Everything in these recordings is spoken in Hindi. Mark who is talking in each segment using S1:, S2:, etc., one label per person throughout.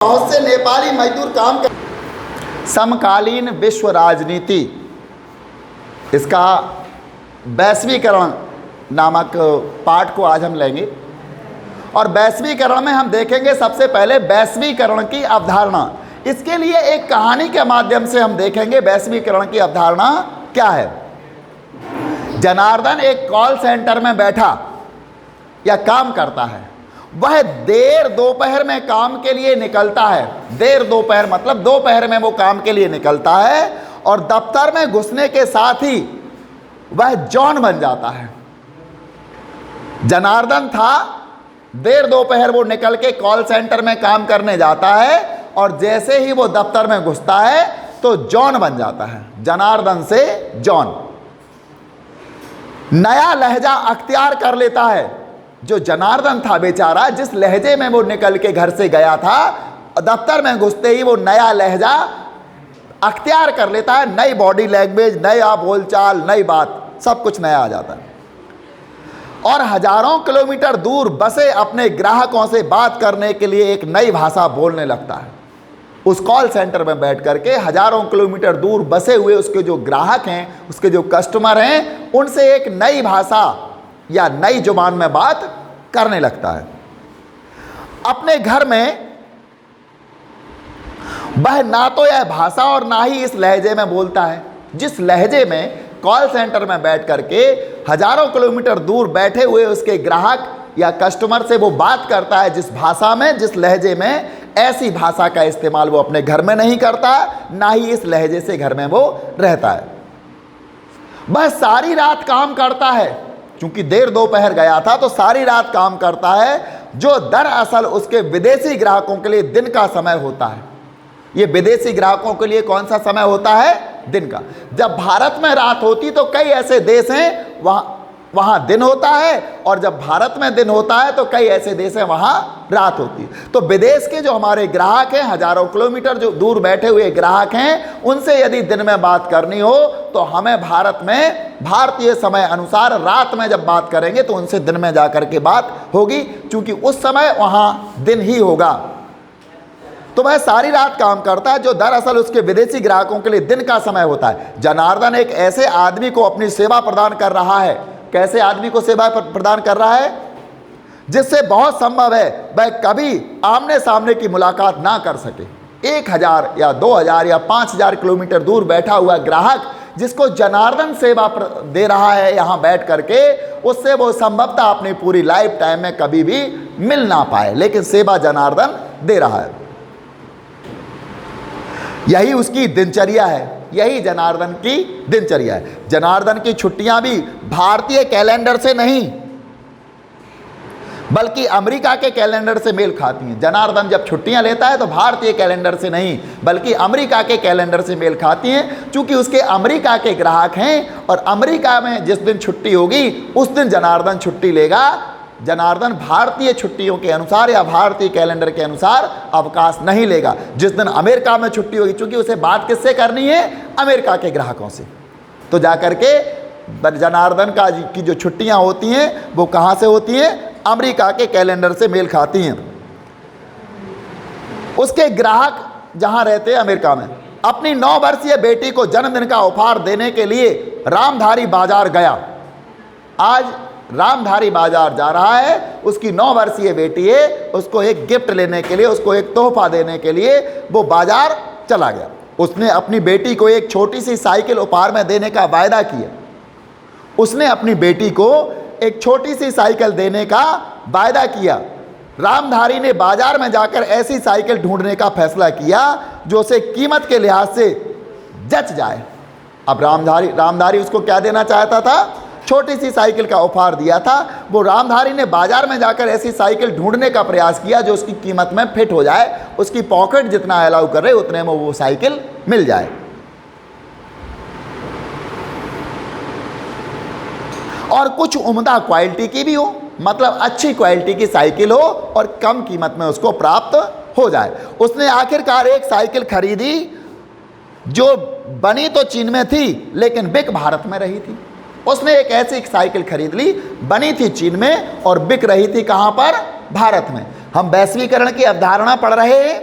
S1: बहुत से नेपाली मजदूर काम कर। समकालीन विश्व राजनीति, इसका वैश्वीकरण नामक पाठ को आज हम लेंगे। और वैश्वीकरण में हम देखेंगे सबसे पहले वैश्वीकरण की अवधारणा। इसके लिए एक कहानी के माध्यम से हम देखेंगे वैश्वीकरण की अवधारणा क्या है। जनार्दन एक कॉल सेंटर में बैठा या काम करता है। वह देर दोपहर में काम के लिए निकलता है। देर दोपहर मतलब दोपहर में वो काम के लिए निकलता है और दफ्तर में घुसने के साथ ही वह जॉन बन जाता है। जनार्दन था, देर दोपहर वो निकल के कॉल सेंटर में काम करने जाता है और जैसे ही वो दफ्तर में घुसता है तो जॉन बन जाता है। जनार्दन से जॉन। नया लहजा अख्तियार कर लेता है। जो जनार्दन था बेचारा, जिस लहजे में वो निकल के घर से गया था, दफ्तर में घुसते ही वो नया लहजा अख्तियार कर लेता है। नई बॉडी लैंग्वेज, नया बोलचाल, नई बात, सब कुछ नया आ जाता है। और हजारों किलोमीटर दूर बसे अपने ग्राहकों से बात करने के लिए एक नई भाषा बोलने लगता है। उस कॉल सेंटर में बैठ करके हजारों किलोमीटर दूर बसे हुए उसके जो ग्राहक हैं, उसके जो कस्टमर हैं, उनसे एक नई भाषा या नई जुबान में बात करने लगता है। अपने घर में वह ना तो यह भाषा और ना ही इस लहजे में बोलता है। जिस लहजे में कॉल सेंटर में बैठ करके हजारों किलोमीटर दूर बैठे हुए उसके ग्राहक या कस्टमर से वो बात करता है, जिस भाषा में, जिस लहजे में, ऐसी भाषा का इस्तेमाल वो अपने घर में नहीं करता, ना ही इस लहजे से घर में वो रहता है। वह सारी रात काम करता है। क्योंकि देर दोपहर गया था तो सारी रात काम करता है, जो दरअसल उसके विदेशी ग्राहकों के लिए दिन का समय होता है। ये विदेशी ग्राहकों के लिए कौन सा समय होता है? दिन का। जब भारत में रात होती तो कई ऐसे देश हैं वहाँ दिन होता है, और जब भारत में दिन होता है तो कई ऐसे देश हैं वहाँ रात होती है। तो विदेश के जो हमारे ग्राहक हैं, हजारों किलोमीटर जो दूर बैठे हुए ग्राहक हैं, उनसे यदि दिन में बात करनी हो तो हमें भारत में भारतीय समय अनुसार रात में जब बात करेंगे तो उनसे दिन में जाकर के बात होगी, क्योंकि उस समय वहाँ दिन ही होगा। तो वह सारी रात काम करता है, जो दरअसल उसके विदेशी ग्राहकों के लिए दिन का समय होता है। जनार्दन एक ऐसे आदमी को अपनी सेवा प्रदान कर रहा है। कैसे आदमी को सेवा प्रदान कर रहा है? जिससे बहुत संभव है वह कभी आमने सामने की मुलाकात ना कर सके। 1000 या 2000 या 5000 किलोमीटर दूर बैठा हुआ ग्राहक जिसको जनार्दन सेवा दे रहा है यहाँ बैठ करके, उससे वो संभवतः अपनी पूरी लाइफ टाइम में कभी भी मिल ना पाए, लेकिन सेवा जनार्दन दे रहा है। यही उसकी दिनचर्या है, यही जनार्दन की दिनचर्या है। जनार्दन की छुट्टियां भी भारतीय कैलेंडर से नहीं बल्कि अमेरिका के कैलेंडर से मेल खाती हैं। जनार्दन जब छुट्टियां लेता है तो भारतीय कैलेंडर से नहीं बल्कि अमेरिका के कैलेंडर से मेल खाती हैं, क्योंकि उसके अमेरिका के ग्राहक हैं और अमेरिका में जिस दिन छुट्टी होगी उस दिन जनार्दन छुट्टी लेगा। जनार्दन भारतीय छुट्टियों के अनुसार या भारतीय कैलेंडर के अनुसार अवकाश नहीं लेगा। जिस दिन अमेरिका में छुट्टी होगी, क्योंकि उसे बात किससे करनी है? अमेरिका के ग्राहकों से। तो जाकर के जनार्दन का की जो छुट्टियां होती हैं वो कहाँ से होती हैं? अमेरिका के कैलेंडर से मेल खाती हैं। उसके ग्राहक जहाँ रहते हैं अमेरिका में। अपनी 9 वर्षीय बेटी को जन्मदिन का उपहार देने के लिए रामधारी बाजार गया। आज रामधारी बाजार जा रहा है, उसकी 9 वर्षीय बेटी है, उसको एक गिफ्ट लेने के लिए, उसको एक तोहफा देने के लिए वो बाजार चला गया। उसने अपनी बेटी को एक छोटी सी साइकिल उपहार में देने का वायदा किया। उसने अपनी बेटी को एक छोटी सी साइकिल देने का वायदा किया। रामधारी ने बाजार में जाकर ऐसी साइकिल ढूंढने का फैसला किया जो उसे कीमत के लिहाज से जच जाए। अब रामधारी उसको क्या देना चाहता था? छोटी सी साइकिल का उपहार दिया था। वो रामधारी ने बाजार में जाकर ऐसी साइकिल ढूंढने का प्रयास किया जो उसकी कीमत में फिट हो जाए, उसकी पॉकेट जितना अलाउ कर रहे उतने में वो साइकिल मिल जाए। और कुछ उम्दा क्वालिटी की भी हो, मतलब अच्छी क्वालिटी की साइकिल हो और कम कीमत में उसको प्राप्त हो जाए। उसने आखिरकार एक साइकिल खरीदी जो बनी तो चीन में थी लेकिन बिक भारत में रही थी। उसने एक ऐसी साइकिल खरीद ली, बनी थी चीन में और बिक रही थी कहाँ पर? भारत में। हम वैश्वीकरण की अवधारणा पढ़ रहे हैं।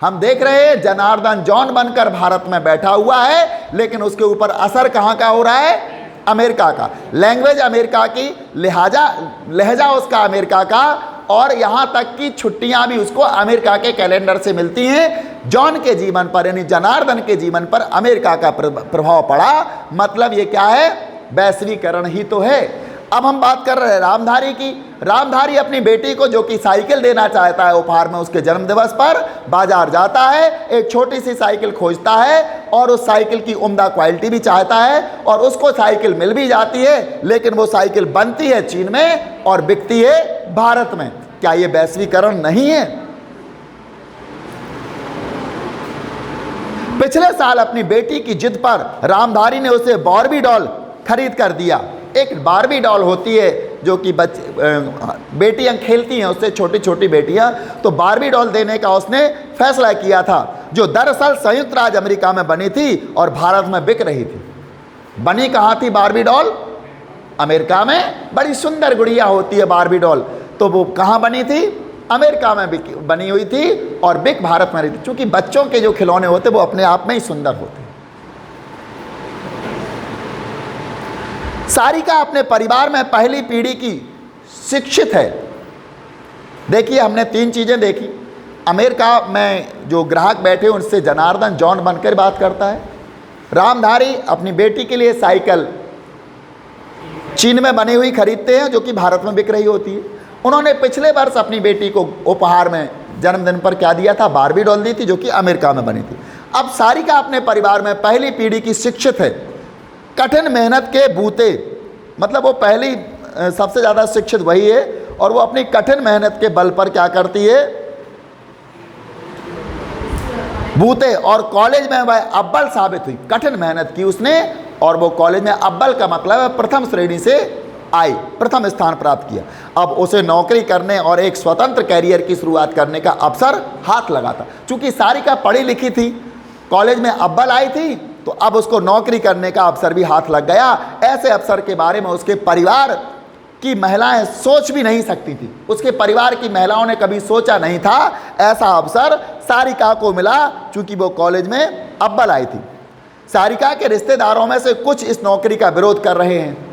S1: हम देख रहे हैं जनार्दन जॉन बनकर भारत में बैठा हुआ है, लेकिन उसके ऊपर असर कहाँ का हो रहा है? अमेरिका का। लैंग्वेज अमेरिका की, लहजा उसका अमेरिका का, और यहाँ तक कि छुट्टियाँ भी उसको अमेरिका के कैलेंडर से मिलती हैं। जॉन के जीवन पर यानी जनार्दन के जीवन पर अमेरिका का प्रभाव पड़ा। मतलब ये क्या है? वैश्वीकरण ही तो है। अब हम बात कर रहे हैं रामधारी की। रामधारी अपनी बेटी को, जो कि साइकिल देना चाहता है उपहार में उसके जन्मदिवस पर, बाजार जाता है, एक छोटी सी साइकिल खोजता है और उस साइकिल की उम्दा क्वालिटी भी चाहता है, और उसको साइकिल मिल भी जाती है, लेकिन वो साइकिल बनती है चीन में और बिकती है भारत में। क्या ये वैश्वीकरण नहीं है? पिछले साल अपनी बेटी की जिद पर रामधारी ने उसे बार्बी डॉल खरीद कर दिया। एक बार्बी डॉल होती है जो कि बेटियां खेलती हैं उससे, छोटी छोटी बेटियां। तो बार्बी डॉल देने का उसने फैसला किया था, जो दरअसल संयुक्त राज्य अमेरिका में बनी थी और भारत में बिक रही थी। बनी कहाँ थी बार्बी डॉल? अमेरिका में। बड़ी सुंदर गुड़िया होती है बार्बी डॉल, तो वो कहाँ बनी थी? अमेरिका में बनी हुई थी और बिक भारत में रही थी। चूंकि बच्चों के जो खिलौने होते वो अपने आप में ही सुंदर होते। सारिका अपने परिवार में पहली पीढ़ी की शिक्षित है। देखिए, हमने 3 चीज़ें देखी। अमेरिका में जो ग्राहक बैठे उनसे जनार्दन जॉन बनकर बात करता है। रामधारी अपनी बेटी के लिए साइकिल चीन में बनी हुई खरीदते हैं, जो कि भारत में बिक रही होती है। उन्होंने पिछले वर्ष अपनी बेटी को उपहार में जन्मदिन पर क्या दिया था? बार्बी डॉल दी थी, जो कि अमेरिका में बनी थी। अब सारिका अपने परिवार में पहली पीढ़ी की शिक्षित है। कठिन मेहनत के बूते, मतलब वो पहली सबसे ज़्यादा शिक्षित वही है, और वो अपनी कठिन मेहनत के बल पर क्या करती है? बूते। और कॉलेज में वह अव्वल साबित हुई। कठिन मेहनत की उसने, और वो कॉलेज में अव्वल का मतलब है प्रथम श्रेणी से आई, प्रथम स्थान प्राप्त किया। अब उसे नौकरी करने और एक स्वतंत्र कैरियर की शुरुआत करने का अवसर हाथ लगा था। चूंकि सारिका पढ़ी लिखी थी, कॉलेज में अव्वल आई थी, तो अब उसको नौकरी करने का अवसर भी हाथ लग गया। ऐसे अवसर के बारे में उसके परिवार की महिलाएं सोच भी नहीं सकती थी। उसके परिवार की महिलाओं ने कभी सोचा नहीं था ऐसा अवसर सारिका को मिला, चूंकि वो कॉलेज में अव्वल आई थी। सारिका के रिश्तेदारों में से कुछ इस नौकरी का विरोध कर रहे हैं।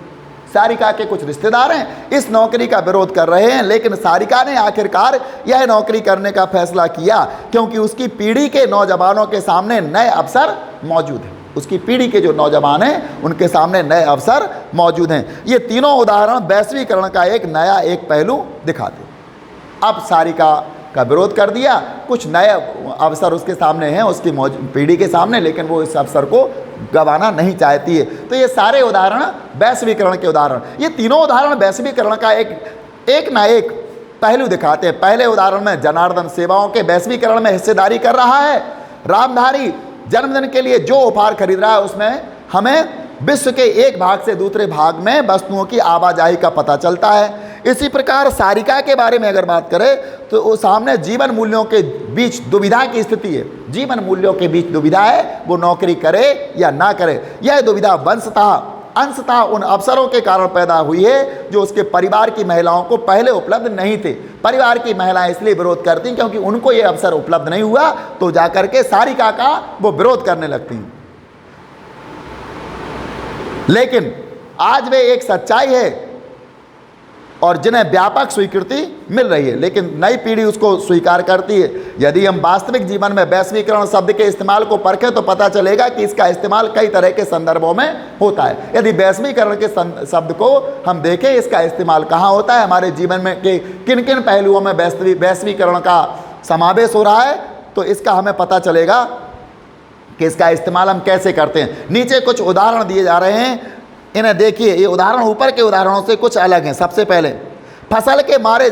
S1: सारिका के कुछ रिश्तेदार हैं इस नौकरी का विरोध कर रहे हैं, लेकिन सारिका ने आखिरकार यह नौकरी करने का फैसला किया, क्योंकि उसकी पीढ़ी के नौजवानों के सामने नए अवसर मौजूद हैं। उसकी पीढ़ी के जो नौजवान हैं उनके सामने नए अवसर मौजूद हैं। ये तीनों उदाहरण वैश्वीकरण का एक नया एक पहलू दिखाते हैं। अब सारिका का विरोध कर दिया, कुछ नए अवसर उसके सामने हैं, उसकी पीढ़ी के सामने, लेकिन वो इस अवसर को गंवाना नहीं चाहती है। तो ये सारे उदाहरण वैश्वीकरण के उदाहरण, ये तीनों उदाहरण वैश्वीकरण का एक ना एक पहलू दिखाते हैं। पहले उदाहरण में जनार्दन सेवाओं के वैश्वीकरण में हिस्सेदारी कर रहा है। रामधारी जन्मदिन के लिए जो उपहार खरीद रहा है उसमें हमें विश्व के एक भाग से दूसरे भाग में वस्तुओं की आवाजाही का पता चलता है। इसी प्रकार सारिका के बारे में अगर बात करें तो वो सामने जीवन मूल्यों के बीच दुविधा की स्थिति है। जीवन मूल्यों के बीच दुविधा है, वो नौकरी करे या ना करे। यह दुविधा अंशतः उन अवसरों के कारण पैदा हुई है जो उसके परिवार की महिलाओं को पहले उपलब्ध नहीं थे। परिवार की महिलाएं इसलिए विरोध करती क्योंकि उनको ये अवसर उपलब्ध नहीं हुआ, तो जाकर के सारिका का वो विरोध करने लगती हैं। लेकिन आज वे एक सच्चाई है और जिन्हें व्यापक स्वीकृति मिल रही है, लेकिन नई पीढ़ी उसको स्वीकार करती है। यदि हम वास्तविक जीवन में वैश्वीकरण शब्द के इस्तेमाल को परखें तो पता चलेगा कि इसका इस्तेमाल कई तरह के संदर्भों में होता है। यदि वैश्वीकरण के शब्द को हम देखें, इसका इस्तेमाल कहाँ होता है, हमारे जीवन में के किन किन पहलुओं में वैश्वीकरण का समावेश हो रहा है, तो इसका हमें पता चलेगा कि इसका इस्तेमाल हम कैसे करते हैं। नीचे कुछ उदाहरण दिए जा रहे हैं, इन्हें देखिए। ये उदाहरण ऊपर के उदाहरणों से कुछ अलग हैं। सबसे पहले, फसल के मारे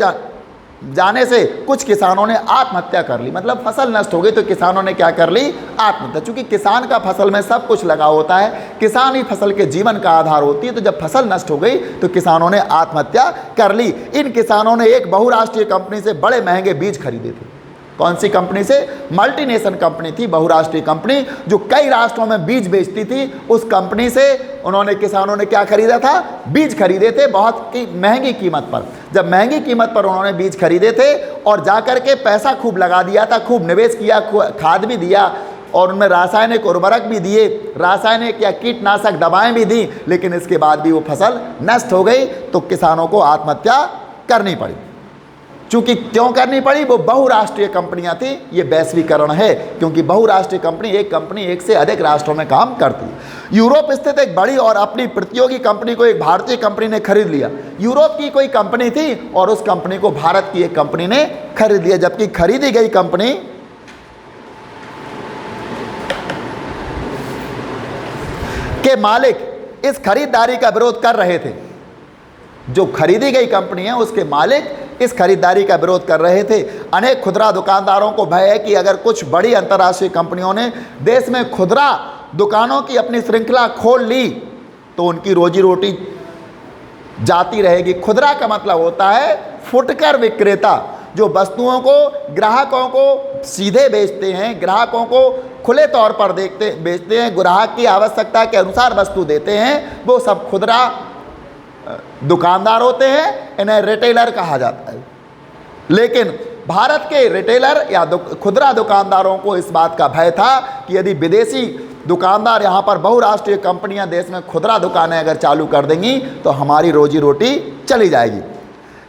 S1: जाने से कुछ किसानों ने आत्महत्या कर ली। मतलब फसल नष्ट हो गई तो किसानों ने क्या कर ली? आत्महत्या। चूंकि किसान का फसल में सब कुछ लगा होता है, किसान ही फसल के जीवन का आधार होती है, तो जब फसल नष्ट हो गई तो किसानों ने आत्महत्या कर ली। इन किसानों ने एक बहुराष्ट्रीय कंपनी से बड़े महंगे बीज खरीदे थे। कौन सी कंपनी से? मल्टीनेशनल कंपनी थी, बहुराष्ट्रीय कंपनी जो कई राष्ट्रों में बीज बेचती थी। उस कंपनी से किसानों ने क्या खरीदा था? बीज खरीदे थे बहुत महंगी कीमत पर। जब महंगी कीमत पर उन्होंने बीज खरीदे थे और जाकर के पैसा खूब लगा दिया था, खूब निवेश किया, खाद भी दिया और उनमें रासायनिक उर्वरक भी दिए, रासायनिक या कीटनाशक दवाएं भी दी, लेकिन इसके बाद भी वो फसल नष्ट हो गई, तो किसानों को आत्महत्या करनी पड़ी। चूंकि क्यों करनी पड़ी? वो बहुराष्ट्रीय कंपनियां थी। ये वैश्वीकरण है, क्योंकि बहुराष्ट्रीय कंपनी, एक कंपनी एक से अधिक राष्ट्रों में काम करती है। यूरोप स्थित एक बड़ी और अपनी प्रतियोगी कंपनी को एक भारतीय कंपनी ने खरीद लिया। यूरोप की कोई कंपनी थी और उस कंपनी को भारत की एक कंपनी ने खरीद लिया, जबकि खरीदी गई कंपनी के मालिक इस खरीदारी का विरोध कर रहे थे। जो खरीदी गई कंपनी है उसके मालिक इस खरीदारी का विरोध कर रहे थे। अनेक खुदरा दुकानदारों को भय है कि अगर कुछ बड़ी अंतर्राष्ट्रीय कंपनियों ने देश में खुदरा दुकानों की अपनी श्रृंखला खोल ली तो उनकी रोजी रोटी जाती रहेगी। खुदरा का मतलब होता है फुटकर विक्रेता, जो वस्तुओं को ग्राहकों को सीधे बेचते हैं, ग्राहकों को खुले तौर पर बेचते हैं, ग्राहक की आवश्यकता के अनुसार वस्तु देते हैं, वो सब खुदरा दुकानदार होते हैं। इन्हें रिटेलर कहा जाता है। लेकिन भारत के रिटेलर या खुदरा दुकानदारों को इस बात का भय था कि यदि विदेशी दुकानदार यहाँ पर बहुराष्ट्रीय कंपनियां देश में खुदरा दुकानें अगर चालू कर देंगी तो हमारी रोजी रोटी चली जाएगी।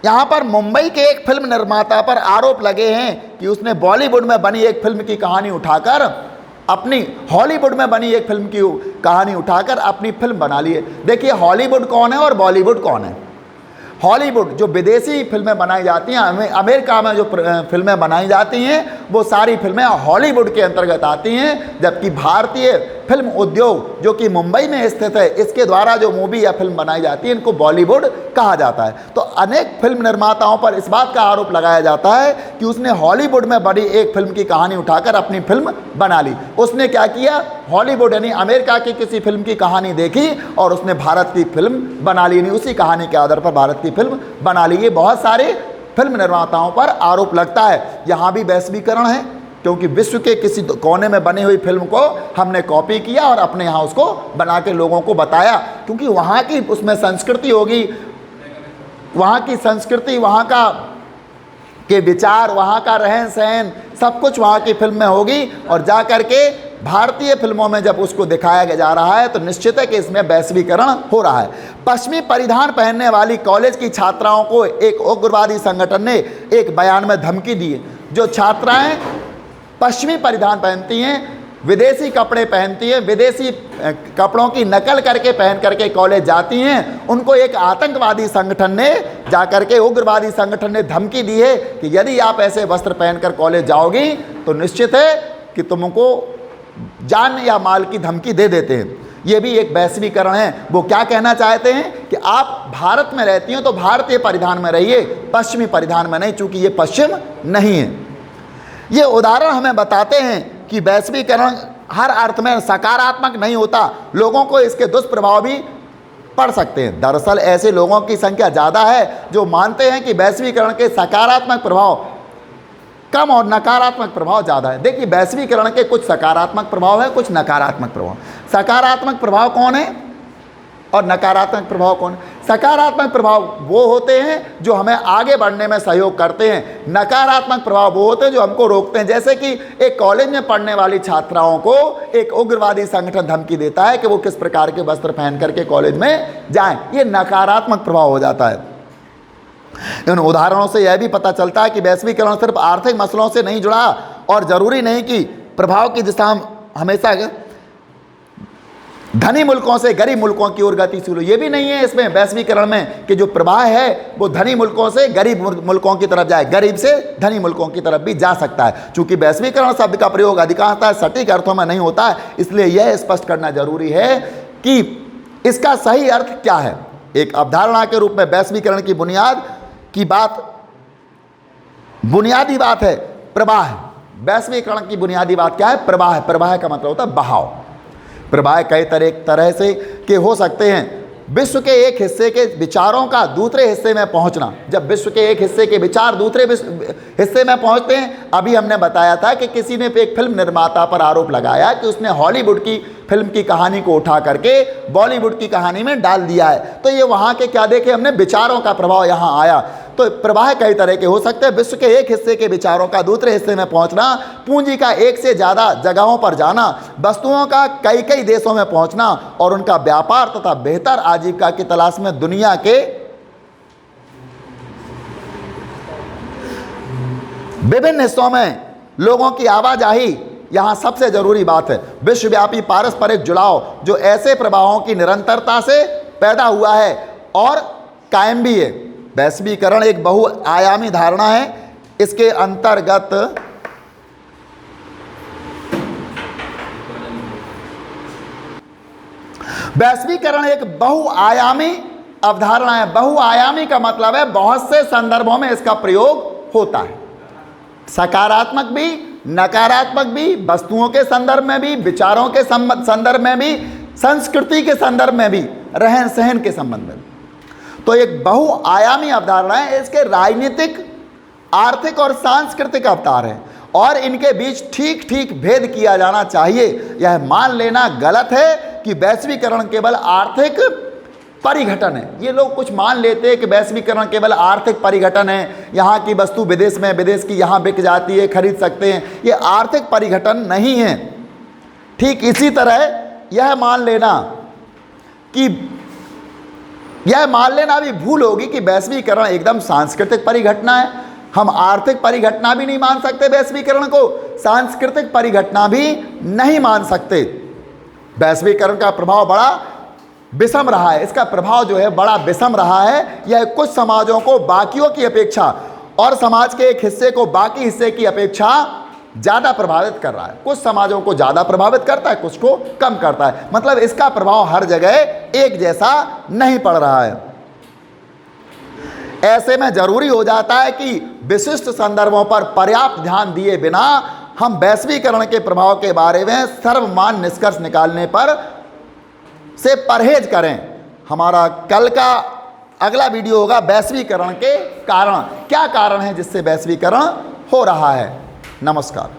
S1: यहाँ पर मुंबई के एक फिल्म निर्माता पर आरोप लगे हैं कि उसने बॉलीवुड में बनी एक फिल्म की कहानी उठाकर अपनी हॉलीवुड में बनी एक फिल्म की कहानी उठाकर अपनी फिल्म बना ली है। देखिए, हॉलीवुड कौन है और बॉलीवुड कौन है? हॉलीवुड जो विदेशी फिल्में बनाई जाती हैं, अमेरिका में जो फिल्में बनाई जाती हैं, वो सारी फिल्में हॉलीवुड के अंतर्गत आती हैं, जबकि भारतीय फिल्म उद्योग जो कि मुंबई में स्थित है, इसके द्वारा जो मूवी या फिल्म बनाई जाती है, इनको बॉलीवुड कहा जाता है। तो अनेक फिल्म निर्माताओं पर इस बात का आरोप लगाया जाता है कि उसने हॉलीवुड में बनी एक फिल्म की कहानी उठाकर अपनी फिल्म बना ली। उसने क्या किया? हॉलीवुड यानी अमेरिका की किसी फिल्म की कहानी देखी और उसने भारत की फिल्म बना ली, नहीं उसी कहानी के आधार पर भारत की फिल्म बना ली। ये बहुत सारे फिल्म निर्माताओं पर आरोप लगता है। यहाँ भी वैश्वीकरण है, क्योंकि विश्व के किसी कोने में बनी हुई फिल्म को हमने कॉपी किया और अपने यहाँ उसको बना के लोगों को बताया, क्योंकि वहाँ की उसमें संस्कृति होगी, वहाँ की संस्कृति, वहाँ का के विचार, वहाँ का रहन सहन, सब कुछ वहाँ की फिल्म में होगी। और जा कर के भारतीय फिल्मों में जब उसको दिखाया जा रहा है तो निश्चित है कि इसमें वैश्वीकरण हो रहा है। पश्चिमी परिधान पहनने वाली कॉलेज की छात्राओं को एक उग्रवादी संगठन ने एक बयान में धमकी दी है। जो छात्राएं पश्चिमी परिधान पहनती हैं, विदेशी कपड़े पहनती हैं, विदेशी कपड़ों की नकल करके पहन करके कॉलेज जाती हैं, उनको एक आतंकवादी संगठन ने जाकर के, उग्रवादी संगठन ने धमकी दी है कि यदि आप ऐसे वस्त्र पहनकर कॉलेज जाओगी तो निश्चित है कि तुमको जान या माल की धमकी दे देते हैं। ये भी एक वैश्वीकरण है। वो क्या कहना चाहते हैं कि आप भारत में रहती हो तो भारतीय परिधान में रहिए, पश्चिमी परिधान में नहीं, चूंकि ये पश्चिम नहीं है। ये उदाहरण हमें बताते हैं कि वैश्वीकरण हर अर्थ में सकारात्मक नहीं होता, लोगों को इसके दुष्प्रभाव भी पड़ सकते हैं। दरअसल ऐसे लोगों की संख्या ज़्यादा है जो मानते हैं कि वैश्वीकरण के सकारात्मक प्रभाव कम और नकारात्मक प्रभाव ज़्यादा है। देखिए, वैश्वीकरण के कुछ सकारात्मक प्रभाव है, कुछ नकारात्मक प्रभाव। सकारात्मक प्रभाव कौन है और नकारात्मक प्रभाव कौन है? सकारात्मक प्रभाव वो होते हैं जो हमें आगे बढ़ने में सहयोग करते हैं, नकारात्मक प्रभाव वो होते हैं जो हमको रोकते हैं। जैसे कि एक कॉलेज में पढ़ने वाली छात्राओं को एक उग्रवादी संगठन धमकी देता है कि वो किस प्रकार के वस्त्र पहन करके कॉलेज में जाएं, ये नकारात्मक प्रभाव हो जाता है। इन उदाहरणों से यह भी पता चलता है कि वैश्वीकरण सिर्फ आर्थिक मसलों से नहीं जुड़ा और जरूरी नहीं कि प्रभाव की दिशा हमेशा धनी मुल्कों से गरीब मुल्कों की ओर गतिशील हो। ये भी नहीं है इसमें वैश्वीकरण में कि जो प्रवाह है वो धनी मुल्कों से गरीब मुल्कों की तरफ जाए, गरीब से धनी मुल्कों की तरफ भी जा सकता है। चूंकि वैश्वीकरण शब्द का प्रयोग अधिकांशतः सटीक अर्थों में नहीं होता है, इसलिए यह स्पष्ट करना जरूरी है कि इसका सही अर्थ क्या है। एक अवधारणा के रूप में वैश्वीकरण की बुनियादी बात है प्रवाह। वैश्वीकरण की बुनियादी बात क्या है? प्रवाह। प्रवाह का मतलब होता है बहाव। प्रवाह कई तरह से के हो सकते हैं। विश्व के एक हिस्से के विचारों का दूसरे हिस्से में पहुंचना। जब विश्व के एक हिस्से के विचार दूसरे हिस्से में पहुंचते हैं, अभी हमने बताया था कि किसी ने एक फिल्म निर्माता पर आरोप लगाया कि उसने हॉलीवुड की फिल्म की कहानी को उठा करके बॉलीवुड की कहानी में डाल दिया है। तो ये वहाँ के क्या देखे हमने, विचारों का प्रभाव यहाँ आया। तो प्रवाह कई तरह के हो सकते हैं। विश्व के एक हिस्से के विचारों का दूसरे हिस्से में पहुंचना, पूंजी का एक से ज़्यादा जगहों पर जाना, वस्तुओं का कई कई देशों में पहुंचना और उनका व्यापार तथा बेहतर आजीविका की तलाश में दुनिया के विभिन्न हिस्सों में लोगों की आवाजाही यहाँ सबसे जरूरी बात है। विश्वव्यापी पारस्परिक जुड़ाव जो ऐसे प्रभावों की निरंतरता से पैदा हुआ है और कायम भी है। वैश्वीकरण एक बहुआयामी धारणा है। इसके अंतर्गत वैश्वीकरण एक बहुआयामी अवधारणा है। बहुआयामी का मतलब है बहुत से संदर्भों में इसका प्रयोग होता है, सकारात्मक भी, नकारात्मक भी, वस्तुओं के संदर्भ में भी, विचारों के संदर्भ में भी, संस्कृति के संदर्भ में भी, रहन सहन के संबंध में। तो एक बहुआयामी अवधारणा है। इसके राजनीतिक, आर्थिक और सांस्कृतिक अवतार हैं और इनके बीच ठीक ठीक भेद किया जाना चाहिए। यह मान लेना गलत है कि वैश्वीकरण केवल आर्थिक परिघटन है। ये लोग कुछ मान लेते हैं कि वैश्वीकरण केवल आर्थिक परिघटन है, यहाँ की वस्तु विदेश में, विदेश की यहाँ बिक जाती है, खरीद सकते हैं। ये आर्थिक परिघटन नहीं है। ठीक इसी तरह यह मान लेना भी भूल होगी कि वैश्वीकरण एकदम सांस्कृतिक परिघटना है। हम आर्थिक परिघटना भी नहीं मान सकते वैश्वीकरण को, सांस्कृतिक परिघटना भी नहीं मान सकते। वैश्वीकरण का प्रभाव बड़ा विषम रहा है। इसका प्रभाव जो है बड़ा विषम रहा है। यह कुछ समाजों को बाकियों की अपेक्षा और समाज के एक हिस्से को बाकी हिस्से की अपेक्षा ज़्यादा प्रभावित कर रहा है। कुछ समाजों को ज़्यादा प्रभावित करता है, कुछ को कम करता है। मतलब इसका प्रभाव हर जगह एक जैसा नहीं पड़ रहा है। ऐसे में जरूरी हो जाता है कि विशिष्ट संदर्भों पर पर्याप्त ध्यान दिए बिना हम वैश्वीकरण के प्रभाव के बारे में सर्वमान्य निष्कर्ष निकालने पर से परहेज करें। हमारा कल का अगला वीडियो होगा वैश्वीकरण के कारण। क्या कारण है जिससे वैश्वीकरण हो रहा है। नमस्कार।